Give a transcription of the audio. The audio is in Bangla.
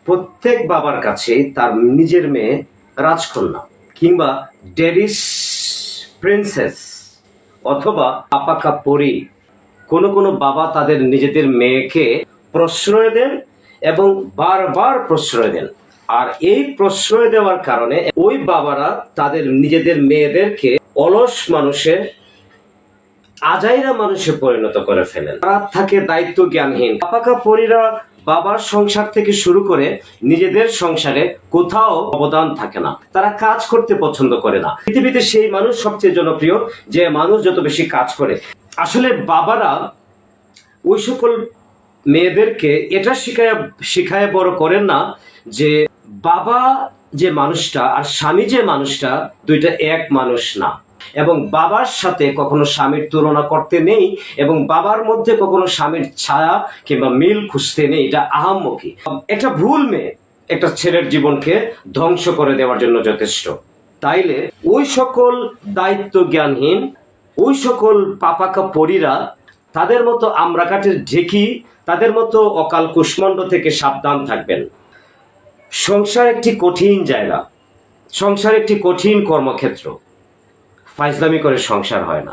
প্রত্যেক বাবার কাছে তার নিজের মেয়ে রাজকন্যা কিংবা ড্যাডিস প্রিন্সেস অথবা আপাকা পরি। কোনো কোনো বাবা তাদের নিজেদের মেয়েকে প্রশ্রয় দেন এবং বারবার প্রশ্রয় দেন, আর এই প্রশ্রয় দেওয়ার কারণে ওই বাবারা তাদের নিজেদের মেয়েদেরকে অলস মানুষে, আজাইরা মানুষে পরিণত করে ফেলেন। তারা থাকে দায়িত্ব জ্ঞানহীন। আপাকা পরীরা বাবার সংসার থেকে শুরু করে নিজেদের সংসারে কোথাও অবদান থাকে না। তারা কাজ করতে পছন্দ করে না। পৃথিবীতে সেই মানুষ সবচেয়ে জনপ্রিয় যে মানুষ যত বেশি কাজ করে। আসলে বাবারা ওই সকল মেয়েদেরকে এটা শিখায় বড় করেন না যে বাবা যে মানুষটা আর স্বামী যে মানুষটা দুইটা এক মানুষ না, এবং বাবার সাথে কখনো স্বামীর তুলনা করতে নেই, এবং বাবার মধ্যে কখনো স্বামীর ছায়া কিংবা মিল খুঁজতে নেই। এটা আহাম্মকি। একটা ভুল মেয়ে একটা ছেলের জীবনকে ধ্বংস করে দেওয়ার জন্য যথেষ্ট। তাইলে ওই সকল দায়িত্ব জ্ঞানহীন, ওই সকল পাপাকা পরীরা তাদের মতো আমরাকাঠের ঢেকি, তাদের মতো অকাল কুষ্মাণ্ড থেকে সাবধান থাকবেন। সংসার একটি কঠিন জায়গা, সংসার একটি কঠিন কর্মক্ষেত্র। ফাইজলামি করে সংসার হয় না।